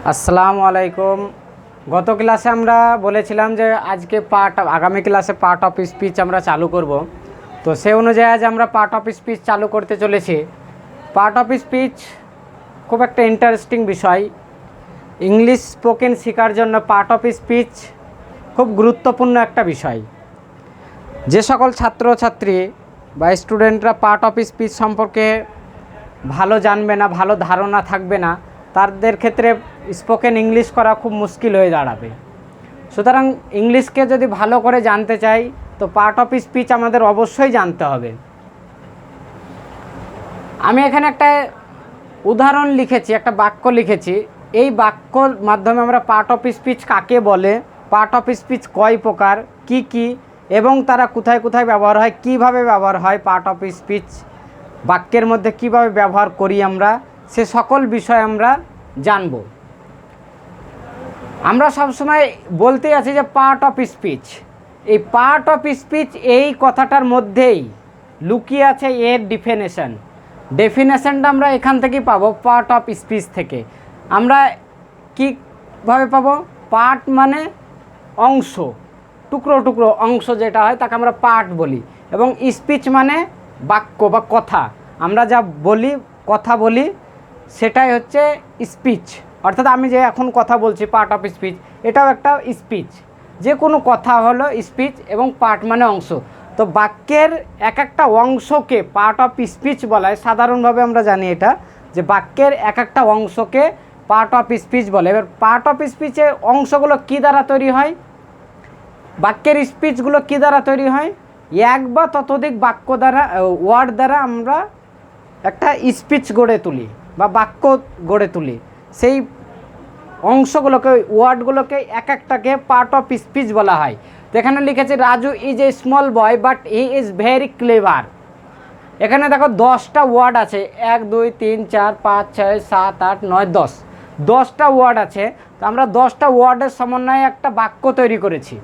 আসসালামু আলাইকুম। গত ক্লাসে আমরা বলেছিলাম যে আজকে আগামী ক্লাসে পার্ট অফ স্পিচ আমরা চালু করব। তো সেই অনুযায়ী আজ আমরা পার্ট অফ স্পিচ চালু করতে চলেছি। পার্ট অফ স্পিচ খুব একটা ইন্টারেস্টিং বিষয়। ইংলিশ স্পোকেন শেখার জন্য পার্ট অফ স্পিচ খুব গুরুত্বপূর্ণ একটা বিষয়। যে সকল ছাত্রছাত্রী বা স্টুডেন্টরা পার্ট অফ স্পিচ সম্পর্কে ভালো জানবে না, ভালো ধারণা থাকবে না, তাদের ক্ষেত্রে স্পোকেন ইংলিশ করা খুব মুশকিল হয়ে দাঁড়াবে। সুতরাং ইংলিশকে যদি ভালো করে জানতে চাই তো পার্ট অফ স্পিচ আমাদের অবশ্যই জানতে হবে। আমি এখানে একটা উদাহরণ লিখেছি, একটা বাক্য লিখেছি। এই বাক্যর মাধ্যমে আমরা পার্ট অফ স্পিচ কাকে বলে, পার্ট অফ স্পিচ কয় প্রকার, কি এবং তারা কোথায় কোথায় ব্যবহার হয়, কিভাবে ব্যবহার হয়, পার্ট অফ স্পিচ বাক্যের মধ্যে কিভাবে ব্যবহার করি আমরা, সে সকল বিষয় আমরা জানব। আমরা সবসময় বলতেই আছি যে পার্ট অফ স্পিচ। এই পার্ট অফ স্পিচ এই কথাটার মধ্যেই লুকিয়ে আছে এর ডেফিনেশনটা আমরা এখান থেকেই পাবো, পার্ট অফ স্পিচ থেকে। আমরা কীভাবে পাবো? পার্ট মানে অংশ, টুকরো টুকরো অংশ যেটা হয় তাকে আমরা পার্ট বলি, এবং স্পিচ মানে বাক্য বা কথা। আমরা যা বলি, কথা বলি, সেটাই হচ্ছে স্পিচ। অর্থাৎ আমি যে এখন কথা বলছি, পার্ট অফ স্পিচ, এটাও একটা স্পিচ। যে কোনো কথা হলো স্পিচ, এবং পার্ট মানে অংশ। তো বাক্যের এক একটা অংশকে পার্ট অফ স্পিচ বলা হয়। সাধারণভাবে আমরা জানি এটা, যে বাক্যের এক একটা অংশকে পার্ট অফ স্পিচ বলে। এবার পার্ট অফ স্পিচের অংশগুলো কী দ্বারা তৈরি হয়, বাক্যের স্পিচগুলো কী দ্বারা তৈরি হয়? এক বা ততোধিক বাক্য দ্বারা, ওয়ার্ড দ্বারা আমরা একটা স্পিচ গড়ে তুলি বা বাক্য গড়ে তুলি। সেই অংশগুলোকে, ওয়ার্ডগুলোকে এক একটাকে পার্ট অফ স্পিচ বলা হয়। তো এখানে লিখেছে Raju is a small boy but he is very clever. এখানে দেখো 10টা ওয়ার্ড আছে, 1 2 3 4 5 6 7 8 9 10, 10টা ওয়ার্ড আছে। তো আমরা 10টা ওয়ার্ডের সমন্বয়ে একটা বাক্য তৈরি করেছি।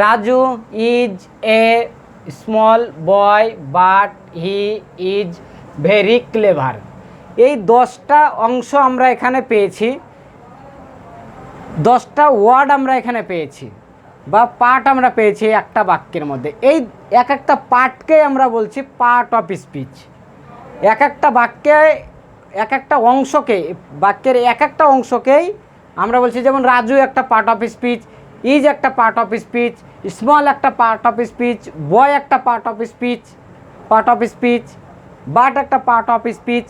Raju is a small boy but he is very clever. এই 10টা অংশ আমরা এখানে পেয়েছি, 10টা ওয়ার্ড আমরা এখানে পেয়েছি, বা পার্ট আমরা পেয়েছি একটা বাক্যের মধ্যে। এই এক একটা পার্টকেই আমরা বলছি পার্ট অফ স্পিচ। এক একটা বাক্যে এক একটা অংশকে, বাক্যের এক একটা অংশকেই আমরা বলছি, যেমন রাজু একটা পার্ট অফ স্পিচ, ইজ একটা পার্ট অফ স্পিচ, স্মল একটা পার্ট অফ স্পিচ, বয় একটা পার্ট অফ স্পিচ, বাট একটা পার্ট অফ স্পিচ,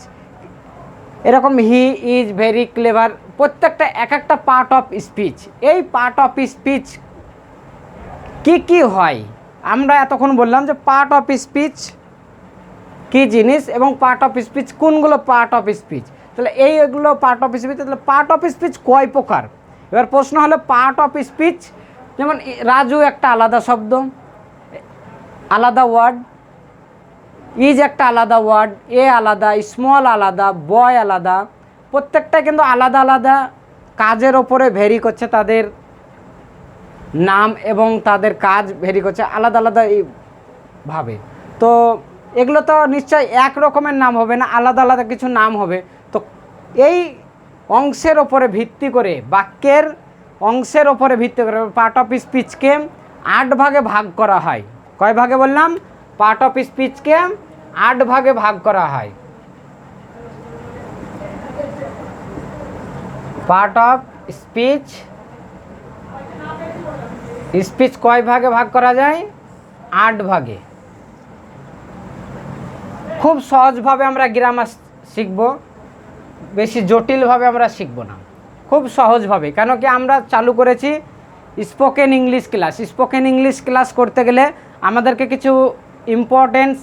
এরকম হি ইজ ভেরি ক্লেভার। প্রত্যেকটা এক একটা পার্ট অফ স্পিচ। এই পার্ট অফ স্পিচ কি হয় আমরা এতক্ষণ বললাম, যে পার্ট অফ স্পিচ কী জিনিস এবং পার্ট অফ স্পিচ কোনগুলো পার্ট অফ স্পিচ। তাহলে এইগুলো পার্ট অফ স্পিচ। তাহলে পার্ট অফ স্পিচ কয় প্রকার? এবার প্রশ্ন হলো পার্ট অফ স্পিচ, যেমন রাজু একটা আলাদা শব্দ, আলাদা ওয়ার্ড, ইজ একটা আলাদা ওয়ার্ড, এ আলাদা, স্মল আলাদা, বয় আলাদা। প্রত্যেকটা কিন্তু আলাদা আলাদা কাজের ওপরে ভেরি করছে, তাদের নাম এবং তাদের কাজ ভেরি করছে আলাদা আলাদা এইভাবে। তো এগুলো তো নিশ্চয়ই এক রকমের নাম হবে না, আলাদা আলাদা কিছু নাম হবে। তো এই অংশের ওপরে ভিত্তি করে, বাক্যের অংশের ওপরে ভিত্তি করে পার্ট অফ স্পিচকে 8 ভাগে ভাগ করা হয়। কয় ভাগে বললাম? পার্ট অফ স্পিচকে 8 ভাগে ভাগ করা হয়। পার্ট অফ স্পিচ কয় ভাগে ভাগ করা যায়? 8 ভাগে। খুব সহজভাবে আমরা গ্রামার শিখব, বেশি জটিলভাবে আমরা শিখব না, খুব সহজভাবে। কেন কি আমরা চালু করেছি spoken English class. Spoken English class করতে গেলে আমাদেরকে কিছু ইম্পর্টেন্স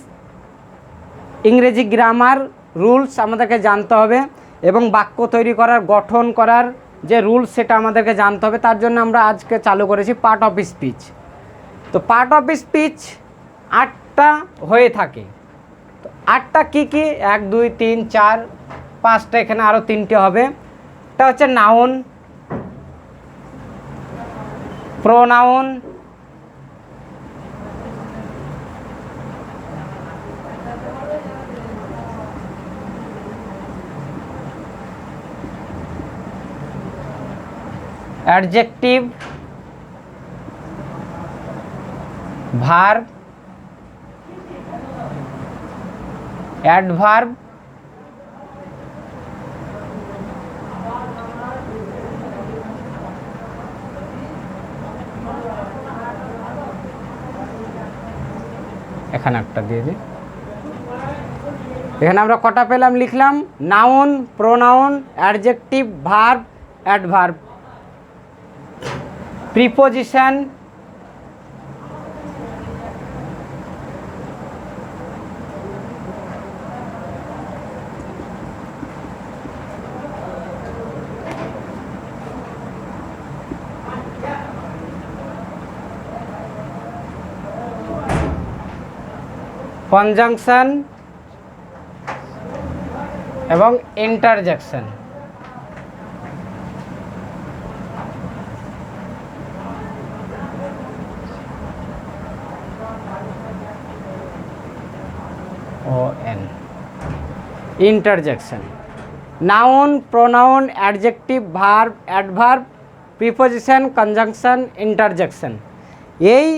ইংরেজি গ্রামার রুলস আমাদেরকে জানতে হবে, এবং বাক্য তৈরি করার, গঠন করার যে রুলস সেটা আমাদেরকে জানতে হবে। তার জন্য আমরা আজকে চালু করেছি পার্ট অফ স্পিচ। তো পার্ট অফ স্পিচ 8টা হয়ে থাকে। তো 8টা কী? 1 2 3 4 5টা, এখানে আরও 3টে হবে। এটা হচ্ছে noun, pronoun, adjective, verb, adverb, এখানে একটা দিয়ে দিই। এখানে আমরা কটা পেলাম লিখলাম, noun, pronoun, adjective, verb, adverb, preposition, conjunction এবং interjection. Interjection, noun, pronoun, adjective, verb, adverb, preposition, conjunction, interjection. এই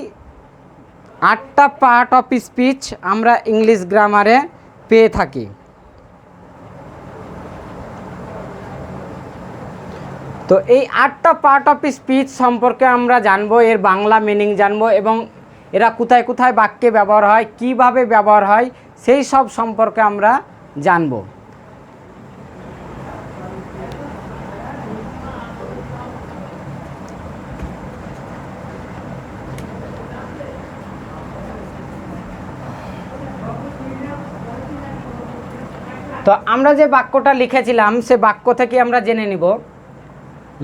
8টা পার্ট অফ স্পিচ আমরা ইংলিশ গ্রামারে পেয়ে থাকি। তো এই 8টা পার্ট অফ স্পিচ সম্পর্কে আমরা জানবো, এর বাংলা মিনিং জানবো এবং এরা কোথায় কোথায় বাক্যে ব্যবহার হয়, কিভাবে ব্যবহার হয়, সেই সব সম্পর্কে আমরা জানবো। তো আমরা যে বাক্যটা লিখেছিলাম সে বাক্য থেকে আমরা জেনে নিব।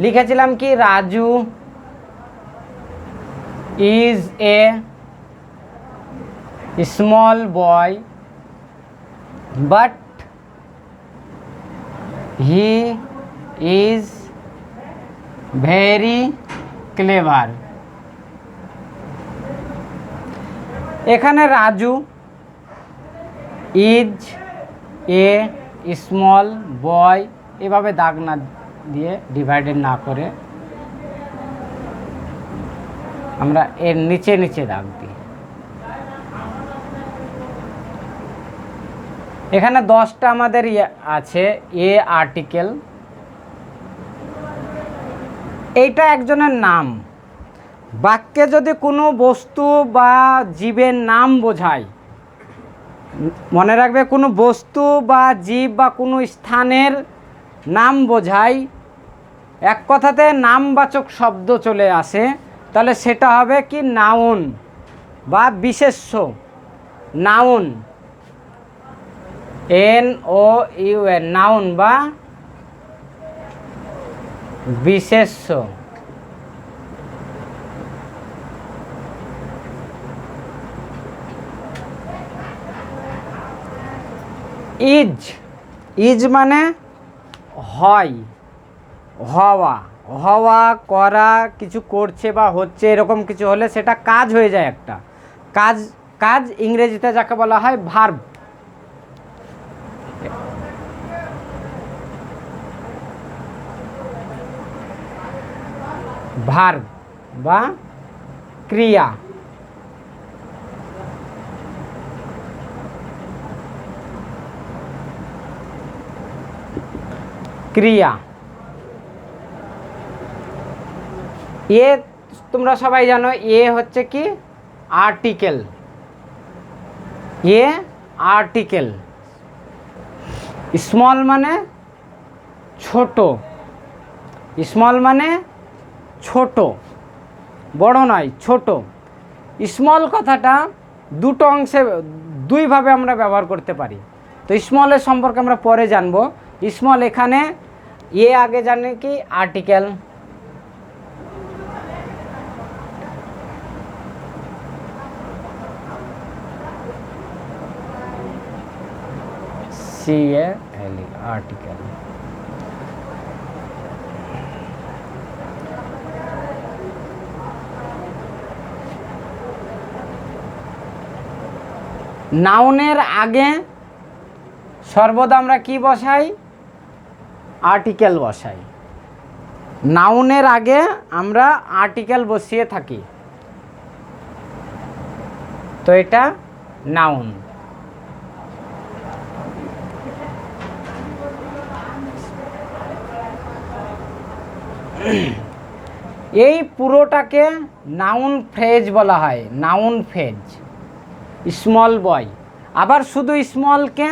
লিখেছিলাম কি, Raju is a small boy but he is very clever. এখানে রাজু, ইজ এ স্মল বয়, এভাবে দাগ না দিয়ে, ডিভাইডেড না করে আমরা এর নিচে নিচে দাগ দিই। এখানে 10টা আমাদের আছে এ আর্টিকেল। এইটা একজনের নাম। বাক্যে যদি কোনো বস্তু বা জীবের নাম বোঝায়, মনে রাখবে, কোনো বস্তু বা জীব বা কোনো স্থানের নাম বোঝায়, এক কথাতে নামবাচক শব্দ চলে আসে, তাহলে সেটা হবে কি, নাউন বা বিশেষ্য। নাউন, NOUN, নাউন বা বিশেষ্য। ইজ, ইজ মানে হয়, হওয়া, হওয়া, করা, কিছু করছে বা হচ্ছে, এরকম কিছু হলে সেটা কাজ হয়ে যায় একটা। কাজ, কাজ ইংরেজিতে যাকে বলা হয় ভার্ব। ভার্ব বা ক্রিয়া। ক্রিয়া। এ তোমরা সবাই জানো, এ হচ্ছে কি, আর্টিকেল। এ আর্টিকেল। স্মল মানে ছোট, স্মল মানে ছোট, বড় নয়, ছোট। স্মল কথাটা দুটো অংশে, দুইভাবে আমরা ব্যবহার করতে পারি। তো স্মলের সম্পর্কে আমরা পরে জানবো। স্মল, এখানে এ আগে জানে কি, আর্টিকেল। CAL, article. নাউনের আগে সর্বদা আমরা কি বসাই, আর্টিকেল বসাই। নাউনের আগে আমরা আর্টিকেল বসিয়ে থাকি, তো এটা নাউন। এই পুরোটাকে নাউন ফ্রেজ বলা হয়, নাউন ফ্রেজ। স্মল বয়, আবার শুধু স্মলকে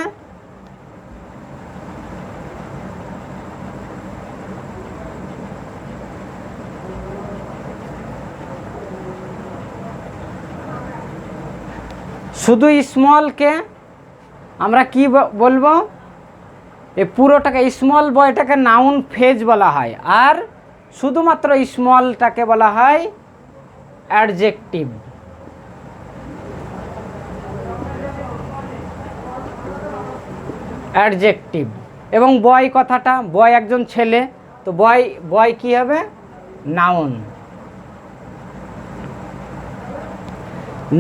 শুধু স্মলকে আমরা কি বলবো, এই পুরোটাকে স্মল বয়টাকে নাউন ফ্রেজ বলা হয়, আর শুধুমাত্র স্মলটাকে বলা হয় অ্যাডজেক্টিভ। অ্যাডজেক্টিভ। এবং বয় কথাটা, বয় একজন ছেলে, তো বয় বয় কি হবে, নাউন।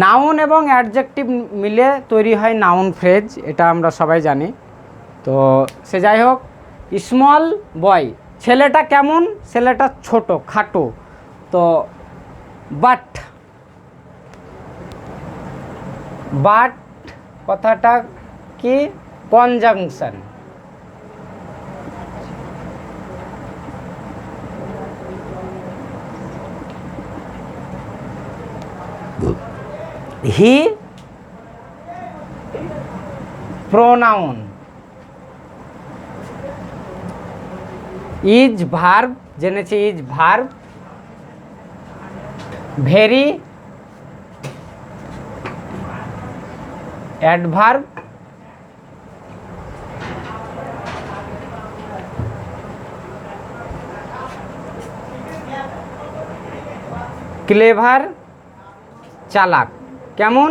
নাউন এবং অ্যাডজেক্টিভ মিলে তৈরি হয় নাউন ফ্রেজ, এটা আমরা সবাই জানি। তো সে যাই হোক, স্মল বয়, ছেলেটা কেমন, ছেলেটা ছোট খাটো। তো বাট, বাট কথাটা কি, conjunction. He pronoun, is verb, জেনেছি is verb, very adverb, clever চালাক। কেমন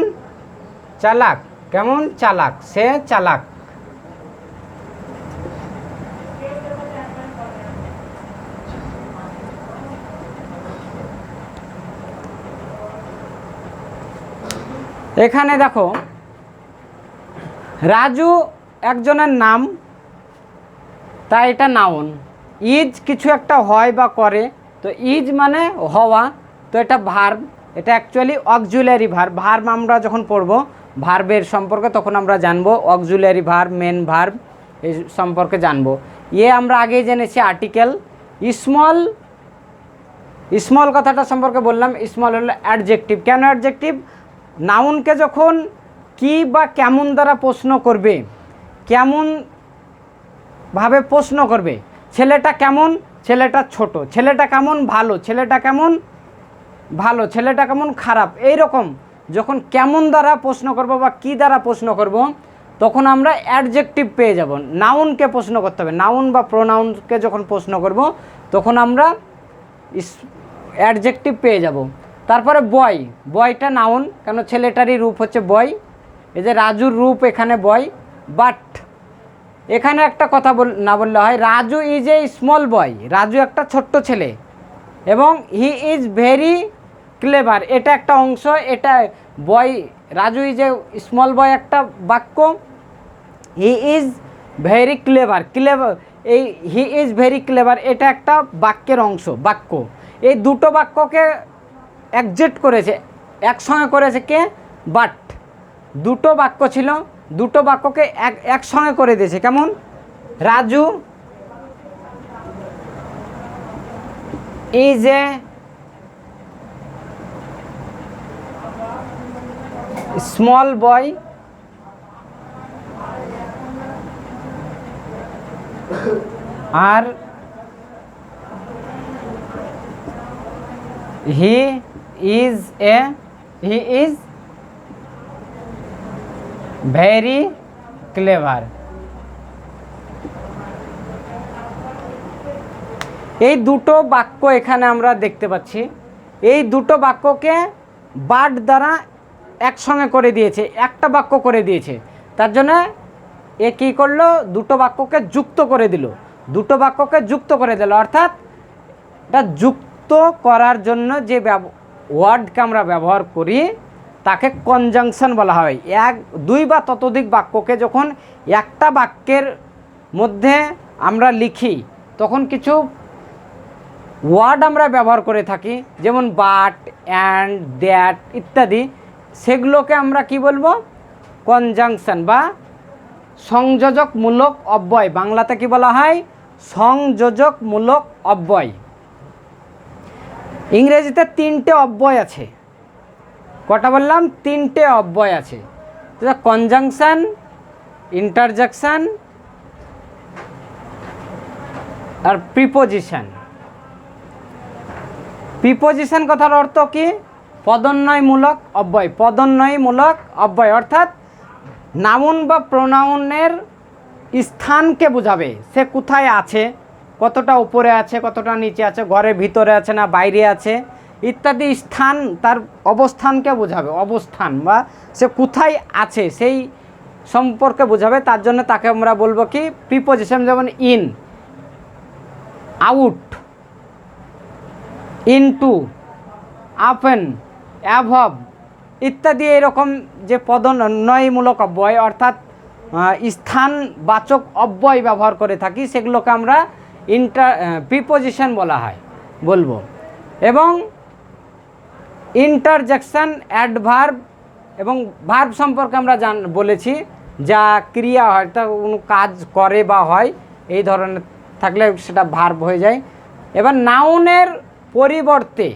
চালাক, কেমন চালাক, সে চালাক। এখানে দেখো, রাজু একজনের নাম, তাই এটা নাউন। ইজ কিছু একটা হয় বা করে, তো ইজ মানে হওয়া, তো এটা ভার্ব, এটা অ্যাকচুয়ালি অক্সিলারি ভার্ব। ভার্ব আমরা যখন পড়ব ভার্বের সম্পর্কে, তখন আমরা জানবো অক্সিলারি ভার্ব, মেন ভার্ব এই সম্পর্কে জানবো। আমরা আগেই জেনেছি আর্টিকেল। স্মল, স্মল কথাটা সম্পর্কে বললাম, স্মল হলো অ্যাডজেক্টিভ। কেন অ্যাডজেক্টিভ, নাউনকে যখন কি বা কেমন দ্বারা প্রশ্ন করবে, কেমন ভাবে প্রশ্ন করবে, ছেলেটা কেমন, ছেলেটা ছোট, ছেলেটা কেমন ভালো, ছেলেটা কেমন ভালো, ছেলেটা কেমন খারাপ, এই রকম যখন কেমন দ্বারা প্রশ্ন করব বা কি দ্বারা প্রশ্ন করব, তখন আমরা অ্যাডজেক্টিভ পেয়ে যাব। নাউনকে প্রশ্ন করতে হবে, নাউন বা প্রোনাউনকে যখন প্রশ্ন করব তখন আমরা অ্যাডজেক্টিভ পেয়ে যাব। তারপরে বয়, বয়টা নাউন, কেন ছেলেটারই রূপ হচ্ছে বয়, এই যে রাজুর রূপ এখানে বয়। বাট এখানে একটা কথা না বললে হয়, রাজু ইজ এ স্মল বয়, রাজু একটা ছোট্ট ছেলে, এবং হি ইজ ভেরি ক্লেভার, এটা একটা অংশ, এটা বয়, রাজু ইজ এ স্মল বয় একটা বাক্য, হি ইজ ভেরি ক্লেভার, ক্লেভার, এই হি ইজ ভেরি ক্লেভার এটা একটা বাক্যের অংশ, বাক্য। এই দুটো বাক্যকে একজেক্ট করেছে, একসঙ্গে করেছে কে, বাট। দুটো বাক্য ছিল, দুটো বাক্যকে একসঙ্গে করে দিয়েছে। কেমন, Raju is a small boy, আর হি ইজ ভেরি ক্লেভার। এই দুটো বাক্য এখানে আমরা দেখতে পাচ্ছি, এই দুটো বাক্যকে বাট দ্বারা একসঙ্গে করে দিয়েছে, একটা বাক্য করে দিয়েছে। তার জন্য এ কী করলো, দুটো বাক্যকে যুক্ত করে দিল, দুটো বাক্যকে যুক্ত করে দিল, অর্থাৎ এটা যুক্ত করার জন্য যে ওয়ার্ডকে আমরা ব্যবহার করি তাকে কনজাংশন বলা হয়। এক, দুই বা ততোধিক বাক্যকে যখন একটা বাক্যের মধ্যে আমরা লিখি, তখন কিছু ওয়ার্ড আমরা ব্যবহার করে থাকি, যেমন বাট, অ্যান্ড, দ্যাট ইত্যাদি, সেগুলোকে আমরা কি বলবো? কনজাংশন বা সংযোজকমূলক অব্যয়। বাংলাতে কি বলা হয়? সংযোজকমূলক অব্যয়। ইংরেজিতে 3টে অব্যয় আছে। কটা বললাম? 3টে অব্যয় আছে। কনজাংশন, ইন্টারজেকশন আর প্রিপোজিশন। প্রিপোজিশন কথার অর্থ কি? পদন্বয়মূলক অব্যয়। পদন্বয়মূলক অব্যয় অর্থাৎ নাউন বা প্রোনাউনের স্থানকে বোঝাবে, সে কোথায় আছে, কতটা উপরে আছে, কতটা নিচে আছে, ঘরের ভিতরে আছে না বাইরে আছে ইত্যাদি স্থান, তার অবস্থানকে বোঝাবে। অবস্থান বা সে কোথায় আছে সেই সম্পর্কে বোঝাবে, তার জন্য তাকে আমরা বলবো কি? প্রিপোজিশন। যেমন ইন, আউট, ইনটু, আপেন, অ্যাভব ইত্যাদি এরকম যে পদন্বয়মূলক অব্যয় অর্থাৎ স্থানবাচক অব্যয় ব্যবহার করে থাকি, সেগুলোকে আমরা প্রিপোজিশন বলা হয়, বলবো। এবং ইন্টারজেকশন, অ্যাডভার্ব এবং ভার্ব সম্পর্কে আমরা বলেছি, যা ক্রিয়া হয়, তা কোনো কাজ করে বা হয় এই ধরনের থাকলে সেটা ভার্ব হয়ে যায়। এবার নাউনের পরিবর্তে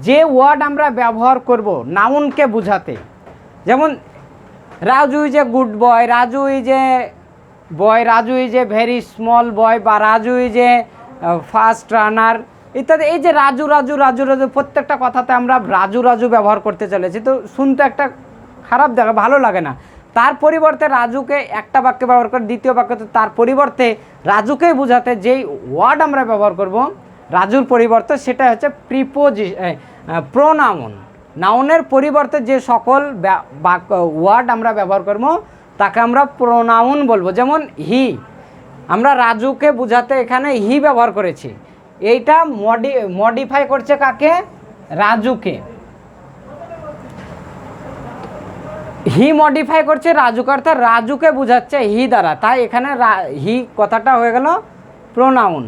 যে ওয়ার্ড আমরা ব্যবহার করব নাউনকে বোঝাতে, যেমন Raju is a good boy, Raju is a boy, Raju is a very small boy, বা Raju is a fast runner ইত্যাদি। এই যে রাজু রাজু রাজু রাজু প্রত্যেকটা কথাতে আমরা রাজু রাজু ব্যবহার করতে চলেছি, তো শুনতে একটা খারাপ দেখা, ভালো লাগে না। তার পরিবর্তে রাজুকে একটা বাক্যে ব্যবহার করে, দ্বিতীয় বাক্যতে তার পরিবর্তে রাজুকেই বোঝাতে যেই ওয়ার্ড আমরা ব্যবহার করব রাজুর পরিবর্তে, সেটা হচ্ছে প্রোনাউন। নাউনের পরিবর্তে যে সকল ওয়ার্ড আমরা ব্যবহার করব তাকে আমরা প্রোনাউন বলবো। যেমন হি, আমরা রাজুকে বোঝাতে এখানে হি ব্যবহার করেছি, এইটা মডিফাই করছে কাকে? রাজুকে। হি মডিফাই করছে রাজুকে, অর্থাৎ রাজুকে বোঝাচ্ছে হি দ্বারা, তাই এখানে হি কথাটা হয়ে গেল প্রোনাউন।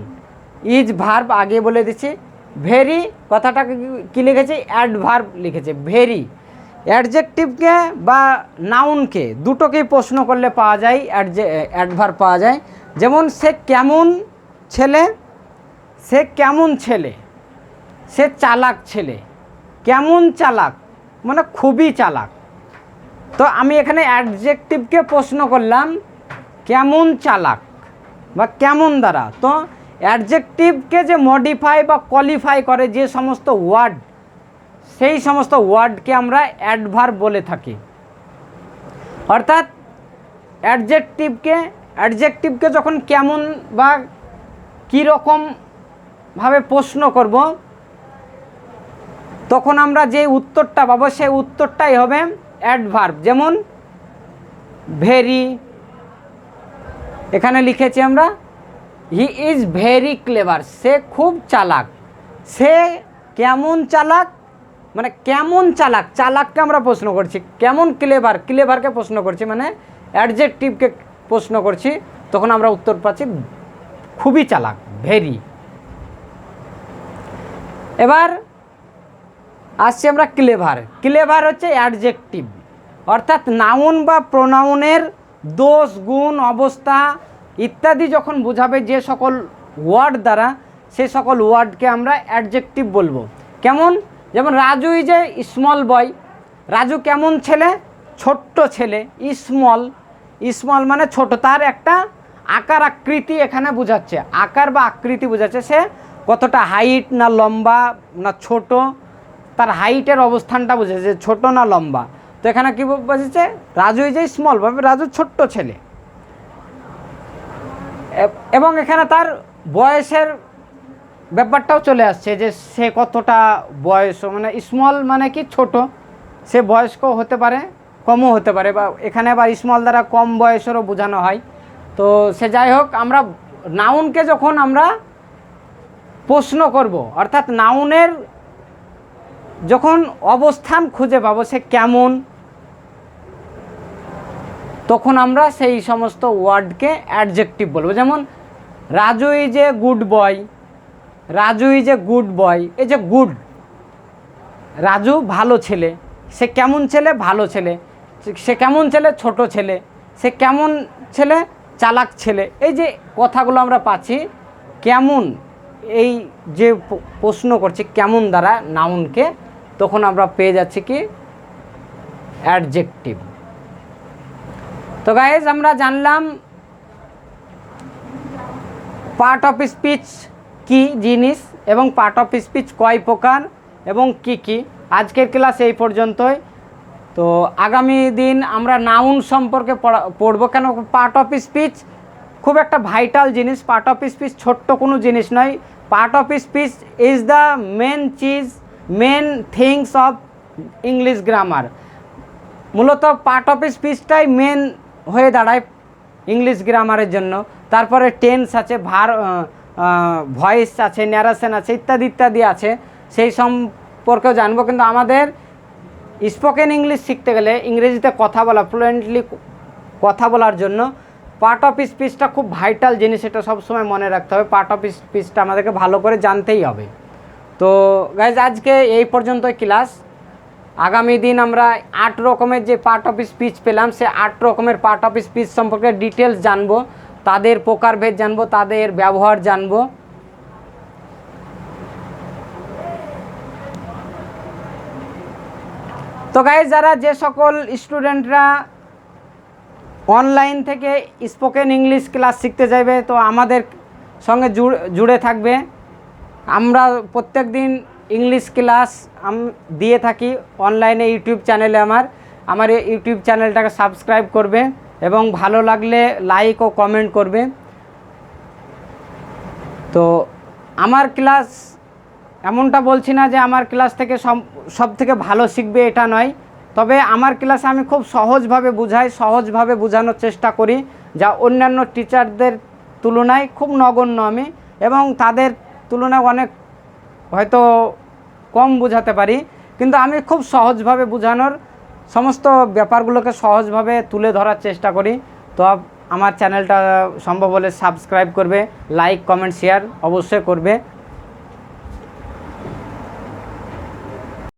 ইজ ভার্ব আগে বলে দিচ্ছি। ভেরি কথাটাকে কি লিখেছে? অ্যাডভার্ব লিখেছে, ভেরি। অ্যাডজেক্টিভকে বা নাউনকে দুটোকেই প্রশ্ন করলে পাওয়া যায় অ্যাডভার্ব পাওয়া যায়। যেমন সে কেমন ছেলে, সে কেমন ছেলে, সে চালাক ছেলে। কেমন চালাক মানে খুবই চালাক। তো আমি এখানে অ্যাডজেক্টিভকে প্রশ্ন করলাম কেমন চালাক বা কেমন দ্বারা। তো অ্যাডজেক্টিভকে যে মডিফাই বা কোয়ালিফাই করে যে সমস্ত ওয়ার্ড, সেই সমস্ত ওয়ার্ডকে আমরা অ্যাডভার্ব বলে থাকি। অর্থাৎ অ্যাডজেক্টিভকে যখন কেমন বা কীরকমভাবে প্রশ্ন করব, তখন আমরা যে উত্তরটা পাবো সেই উত্তরটাই হবে অ্যাডভার্ব। যেমন ভেরি, এখানে লিখেছি আমরা হি ইজ ভেরি ক্লেভার, সে খুব চালাক। সে কেমন চালাক মানে কেমন চালাক, চালাককে আমরা প্রশ্ন করছি। কেমন ক্লেভার, ক্লেভারকে প্রশ্ন করছি, মানে অ্যাডজেক্টিভকে প্রশ্ন করছি, তখন আমরা উত্তর পাচ্ছি খুবই চালাক, ভেরি। এবার আসছি আমরা ক্লেভার। ক্লেভার হচ্ছে অ্যাডজেক্টিভ, অর্থাৎ নাউন বা প্রোনাউনের দোষ, গুণ, অবস্থা ইত্যাদি যখন বোঝাবে যে সকল ওয়ার্ড দ্বারা, সে সকল ওয়ার্ডকে আমরা অ্যাডজেক্টিভ বলবো। কেমন? যেমন রাজু ইজ এ স্মল বয়, রাজু কেমন ছেলে? ছোট্ট ছেলে। স্মল, স্মল মানে ছোট, তার একটা আকার আকৃতি এখানে বোঝাচ্ছে, আকার বা আকৃতি বোঝাচ্ছে। সে কতটা হাইট, না লম্বা না ছোট, তার হাইটের অবস্থানটা বোঝাচ্ছে, ছোট না লম্বা। তো এখানে কী বোঝাচ্ছে? রাজু ইজ এ স্মল বয়, রাজু ছোট্ট ছেলে। এবং এখানে তার বয়সের ব্যাপারটাও চলে আসছে, যে সে কতটা বয়স, মানে স্মল মানে কি ছোট, সে বয়স্ক হতে পারে, কমও হতে পারে, বা এখানে আবার স্মল দ্বারা কম বয়সেরও বোঝানো হয়। তো সে যাই হোক, আমরা নাউনকে যখন আমরা প্রশ্ন করব, অর্থাৎ নাউনের যখন অবস্থান খুঁজে পাবো সে কেমন, তখন আমরা সেই সমস্ত ওয়ার্ডকে অ্যাডজেক্টিভ বলবো। যেমন Raju is a good boy, Raju is a good বয়, এই যে গুড, রাজু ভালো ছেলে, সে কেমন ছেলে? ভালো ছেলে। সে কেমন ছেলে? ছোট ছেলে। সে কেমন ছেলে? চালাক ছেলে। এই যে কথাগুলো আমরা পাচ্ছি, কেমন, এই যে প্রশ্ন করছি কেমন দ্বারা নাউনকে, তখন আমরা পেয়ে যাচ্ছি কি অ্যাডজেক্টিভ। তো গাইজ আমরা জানলাম পার্ট অফ স্পিচ কি জিনিস এবং পার্ট অফ স্পিচ কয় প্রকার এবং কি কি। আজকের ক্লাস এই পর্যন্তই। তো আগামী দিন আমরা নাউন সম্পর্কে পড়ব, কেন পার্ট অফ স্পিচ খুব একটা ভাইটাল জিনিস। পার্ট অফ স্পিচ ছোট্ট কোনো জিনিস নয়। Part of speech is the main things of English grammar. মূলত পার্ট অফ স্পিচটাই মেন হয়ে দাঁড়ায় ইংলিশ গ্রামারের জন্য। তারপরে টেন্স আছে, ভয়েস আছে, ন্যারেশন আছে, ইত্যাদি ইত্যাদি আছে, সেই সম্পর্কেও জানবো। কিন্তু আমাদের স্পোকেন ইংলিশ শিখতে গেলে, ইংরেজিতে কথা বলা, ফ্লুয়েন্টলি কথা বলার জন্য পার্ট অফ স্পিচটা খুব ভাইটাল জিনিস, এটা সবসময় মনে রাখতে হবে। পার্ট অফ স্পিচটা আমাদেরকে ভালো করে জানতেই হবে। তো গাইজ আজকে এই পর্যন্তই ক্লাস। আগামী দিন আমরা 8 রকমের যে পার্ট অফ স্পিচ পেলাম, সে 8 রকমের পার্ট অফ স্পিচ সম্পর্কে ডিটেলস জানবো, তাদের প্রকারভেদ জানবো, তাদের ব্যবহার জানবো। তো গাইজ যারা, যে সকল স্টুডেন্টরা অনলাইন থেকে স্পোকেন ইংলিশ ক্লাস শিখতে চাইবে, তো আমাদের সঙ্গে জুড়ে থাকবে। আমরা প্রত্যেক দিন ইংলিশ ক্লাস দিয়ে থাকি অনলাইনে ইউটিউব চ্যানেলে। আমার ইউটিউব চ্যানেলটাকে সাবস্ক্রাইব করবে এবং ভালো লাগলে লাইক ও কমেন্ট করবে। তো আমার ক্লাস, এমনটা বলছি না যে আমার ক্লাস থেকে সব থেকে ভালো শিখবে, এটা নয়। তবে আমার ক্লাসে আমি খুব সহজভাবে বুঝাই, সহজভাবে বোঝানোর চেষ্টা করি, যা অন্যান্য টিচারদের তুলনায় খুব নগণ্য আমি, এবং তাদের তুলনায় অনেক হয়তো কম বোঝাতে পারি। কিন্তু আমি খুব সহজভাবে বোঝানোর, সমস্ত ব্যাপারগুলোকে সহজভাবে তুলে ধরার চেষ্টা করি। তো আমার চ্যানেলটা সম্ভব হলে সাবস্ক্রাইব করবে, লাইক কমেন্ট শেয়ার অবশ্যই করবে।